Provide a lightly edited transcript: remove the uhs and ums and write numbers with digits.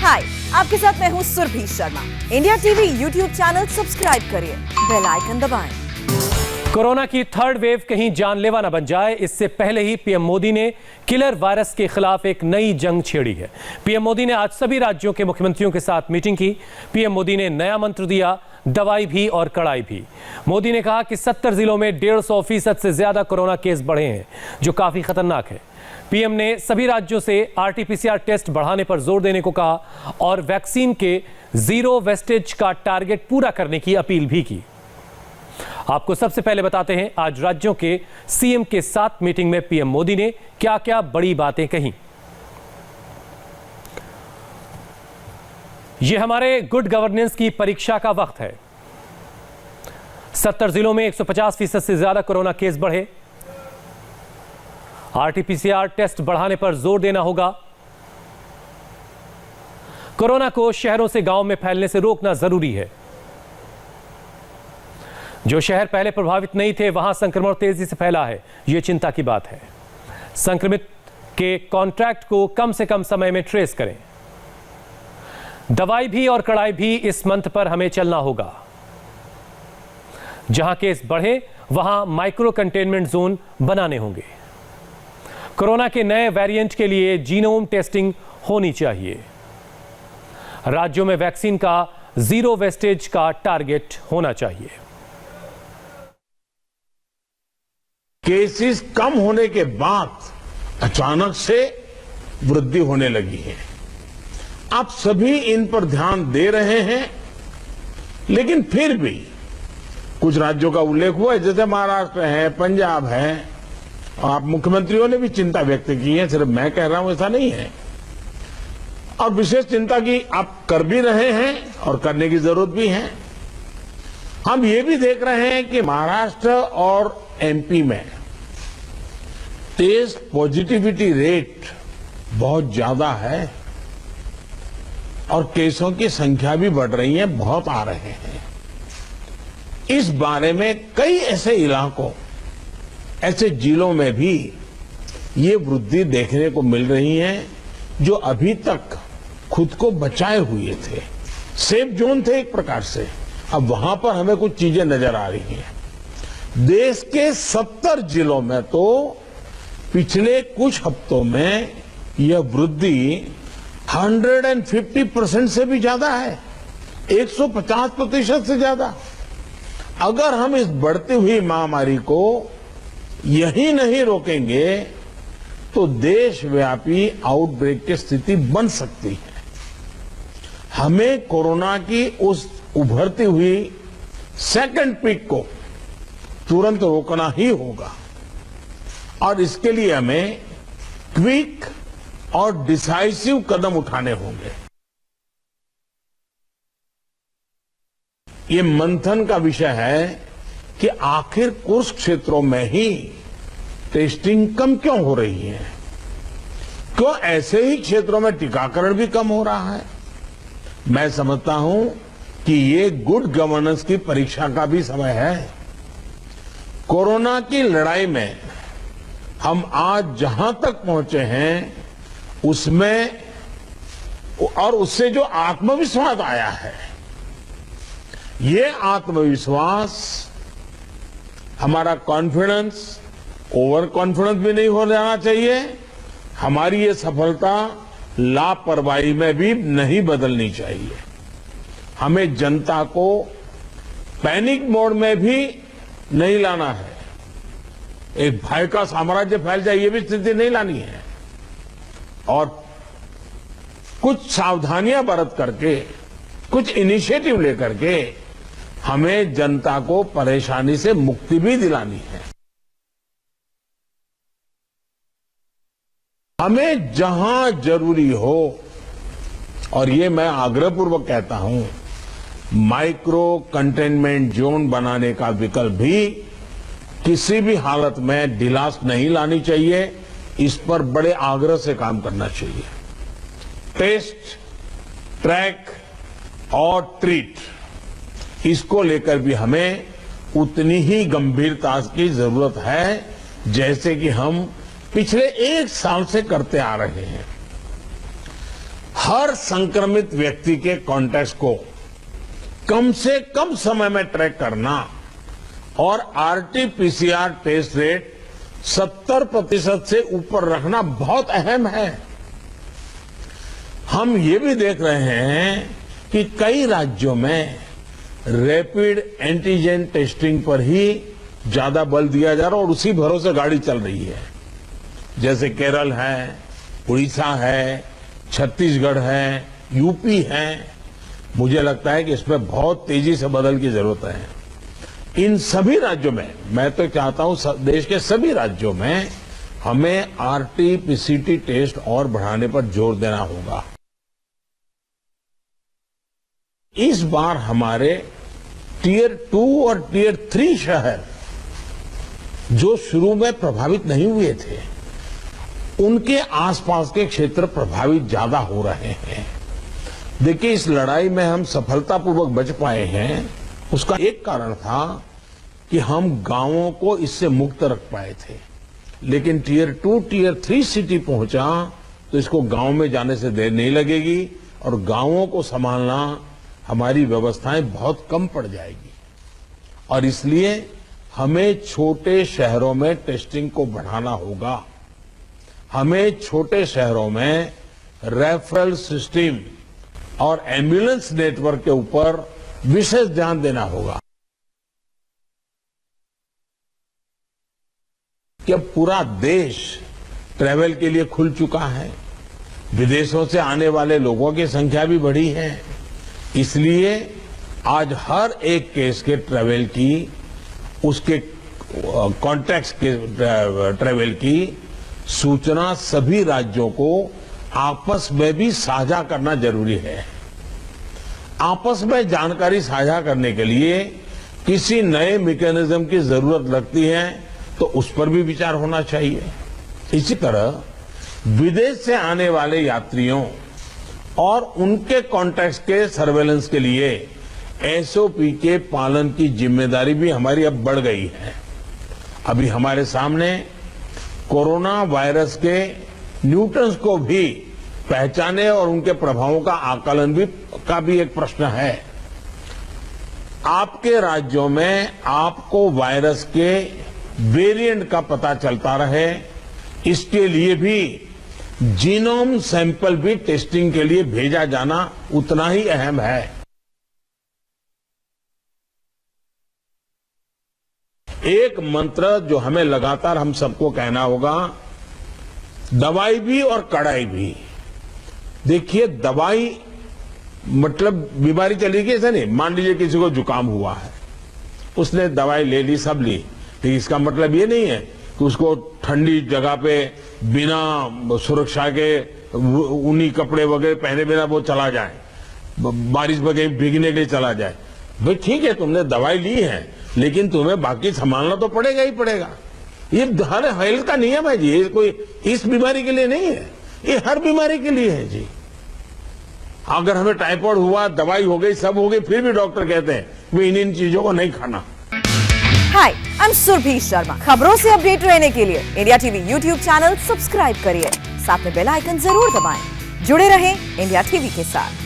हाय, आपके साथ मैं हूँ Surabhi Sharma. India TV YouTube channel subscribe करिए, बेल आइकन दबाएं। कोरोना की थर्ड वेव कहीं जानलेवा न बन जाए, इससे पहले ही पीएम मोदी ने किलर वायरस के खिलाफ एक नई जंग छेड़ी है। पीएम मोदी ने आज सभी राज्यों के मुख्यमंत्रियों के साथ मीटिंग की। पीएम मोदी ने नया मंत्र दिया, दवाई भी और कड़ाई भी। मोदी ने कहा कि 70 जिलों में 150% से ज्यादा कोरोना केस बढ़े हैं, जो काफी खतरनाक है। पीएम ने सभी राज्यों से आरटीपीसीआर टेस्ट बढ़ाने पर जोर देने को कहा और वैक्सीन के जीरो वेस्टेज का टारगेट पूरा करने की अपील भी की। आपको सबसे पहले बताते हैं आज राज्यों के सीएम के साथ मीटिंग में पीएम मोदी ने क्या क्या बड़ी बातें कही। यह हमारे गुड गवर्नेंस की परीक्षा का वक्त है। 70 जिलों में 150% से ज्यादा कोरोना केस बढ़े। आरटीपीसीआर टेस्ट बढ़ाने पर जोर देना होगा। कोरोना को शहरों से गांव में फैलने से रोकना जरूरी है। जो शहर पहले प्रभावित नहीं थे, वहां संक्रमण तेजी से फैला है, यह चिंता की बात है। संक्रमित के कॉन्टैक्ट को कम से कम समय में ट्रेस करें। दवाई भी और कड़ाई भी, इस मंत्र पर हमें चलना होगा। जहां केस बढ़े वहां माइक्रो कंटेनमेंट जोन बनाने होंगे। कोरोना के नए वेरिएंट के लिए जीनोम टेस्टिंग होनी चाहिए। राज्यों में वैक्सीन का जीरो वेस्टेज का टारगेट होना चाहिए। केसेस कम होने के बाद अचानक से वृद्धि होने लगी है। आप सभी इन पर ध्यान दे रहे हैं, लेकिन फिर भी कुछ राज्यों का उल्लेख हुआ है, जैसे महाराष्ट्र है, पंजाब है, और आप मुख्यमंत्रियों ने भी चिंता व्यक्त की है। सिर्फ मैं कह रहा हूं ऐसा नहीं है। और विशेष चिंता की आप कर भी रहे हैं और करने की जरूरत भी है। हम ये भी देख रहे हैं कि महाराष्ट्र और एमपी में टेस्ट पॉजिटिविटी रेट बहुत ज्यादा है और केसों की संख्या भी बढ़ रही है, बहुत आ रहे हैं। इस बारे में कई ऐसे इलाकों, ऐसे जिलों में भी ये वृद्धि देखने को मिल रही है जो अभी तक खुद को बचाए हुए थे, सेफ जोन थे एक प्रकार से। अब वहां पर हमें कुछ चीजें नजर आ रही हैं। देश के 70 जिलों में तो पिछले कुछ हफ्तों में यह वृद्धि 150% से भी ज्यादा है, 150% से ज्यादा। अगर हम इस बढ़ती हुई महामारी को यही नहीं रोकेंगे तो देशव्यापी आउटब्रेक की स्थिति बन सकती है। हमें कोरोना की उस उभरती हुई सेकंड पीक को तुरंत रोकना ही होगा और इसके लिए हमें क्विक और डिसाइसिव कदम उठाने होंगे। ये मंथन का विषय है कि आखिर कुछ क्षेत्रों में ही टेस्टिंग कम क्यों हो रही है, क्यों ऐसे ही क्षेत्रों में टीकाकरण भी कम हो रहा है। मैं समझता हूं कि ये गुड गवर्नेंस की परीक्षा का भी समय है। कोरोना की लड़ाई में हम आज जहां तक पहुंचे हैं उसमें और उससे जो आत्मविश्वास आया है, ये आत्मविश्वास, हमारा कॉन्फिडेंस ओवर कॉन्फिडेंस भी नहीं हो जाना चाहिए। हमारी ये सफलता लापरवाही में भी नहीं बदलनी चाहिए। हमें जनता को पैनिक मोड में भी नहीं लाना है। एक भय का साम्राज्य फैल जाए, ये भी स्थिति नहीं लानी है। और कुछ सावधानियां बरत करके, कुछ इनिशिएटिव लेकर के हमें जनता को परेशानी से मुक्ति भी दिलानी है। हमें जहां जरूरी हो, और ये मैं आग्रहपूर्वक कहता हूं, माइक्रो कंटेनमेंट जोन बनाने का विकल्प भी किसी भी हालत में ढिलास नहीं लानी चाहिए। इस पर बड़े आग्रह से काम करना चाहिए। टेस्ट, ट्रैक और ट्रीट, इसको लेकर भी हमें उतनी ही गंभीरता की जरूरत है जैसे कि हम पिछले 1 साल से करते आ रहे हैं। हर संक्रमित व्यक्ति के कॉन्टैक्ट को कम से कम समय में ट्रैक करना और आरटी-पीसीआर टेस्ट रेट 70% से ऊपर रखना बहुत अहम है। हम ये भी देख रहे हैं कि कई राज्यों में रैपिड एंटीजन टेस्टिंग पर ही ज्यादा बल दिया जा रहा है और उसी भरोसे गाड़ी चल रही है। जैसे केरल है, उड़ीसा है, छत्तीसगढ़ है, यूपी है। मुझे लगता है कि इसमें बहुत तेजी से बदल की जरूरत है। इन सभी राज्यों में, मैं तो चाहता हूं देश के सभी राज्यों में हमें आरटी-पीसीटी टेस्ट और बढ़ाने पर जोर देना होगा। इस बार हमारे टियर 2 और टियर 3 शहर जो शुरू में प्रभावित नहीं हुए थे, उनके आसपास के क्षेत्र प्रभावित ज्यादा हो रहे हैं। देखिए, इस लड़ाई में हम सफलतापूर्वक बच पाए हैं, उसका एक कारण था कि हम गांवों को इससे मुक्त रख पाए थे। लेकिन टियर 2, टियर 3 सिटी पहुंचा तो इसको गांव में जाने से देर नहीं लगेगी और गांवों को संभालना हमारी व्यवस्थाएं बहुत कम पड़ जाएगी। और इसलिए हमें छोटे शहरों में टेस्टिंग को बढ़ाना होगा। हमें छोटे शहरों में रेफरल सिस्टम और एम्बुलेंस नेटवर्क के ऊपर विशेष ध्यान देना होगा कि अब पूरा देश ट्रैवल के लिए खुल चुका है। विदेशों से आने वाले लोगों की संख्या भी बढ़ी है। इसलिए आज हर एक केस के ट्रैवल की, उसके कॉन्टैक्ट्स के ट्रैवल की सूचना सभी राज्यों को आपस में भी साझा करना जरूरी है। आपस में जानकारी साझा करने के लिए किसी नए मैकेनिज्म की जरूरत लगती है तो उस पर भी विचार होना चाहिए। इसी तरह विदेश से आने वाले यात्रियों और उनके कॉन्टैक्ट्स के सर्वेलेंस के लिए एसओपी के पालन की जिम्मेदारी भी हमारी अब बढ़ गई है। अभी हमारे सामने कोरोना वायरस के न्यूटन्स को भी पहचाने और उनके प्रभावों का आकलन का भी एक प्रश्न है। आपके राज्यों में आपको वायरस के वेरिएंट का पता चलता रहे, इसके लिए भी जीनोम सैंपल भी टेस्टिंग के लिए भेजा जाना उतना ही अहम है। एक मंत्र जो हमें लगातार हम सबको कहना होगा, दवाई भी और कड़ाई भी। देखिए, दवाई मतलब बीमारी चली गई ऐसा नहीं। मान लीजिए किसी को जुकाम हुआ है, उसने दवाई ले ली, सब ली, लेकिन इसका मतलब ये नहीं है कि उसको ठंडी जगह पे बिना सुरक्षा के ऊनी कपड़े वगैरह पहने बिना वो चला जाए, बारिश में कहीं भीगने के लिए चला जाए। भाई ठीक है, तुमने दवाई ली है, लेकिन तुम्हें बाकी संभालना तो पड़ेगा ही पड़ेगा। ये हर हेल्थ का नियम है जी। ये कोई इस बीमारी के लिए नहीं है, ये हर बीमारी के लिए है जी। अगर हमें टाइफाइड हुआ, दवाई हो गई, सब हो गई, फिर भी डॉक्टर कहते हैं कि इन चीजों को नहीं खाना। हाय, आई एम सुरभि शर्मा। खबरों से अपडेट रहने के लिए India TV YouTube channel subscribe करिए, साथ में बेल आइकन जरूर दबाएं। जुड़े रहें इंडिया टीवी के साथ।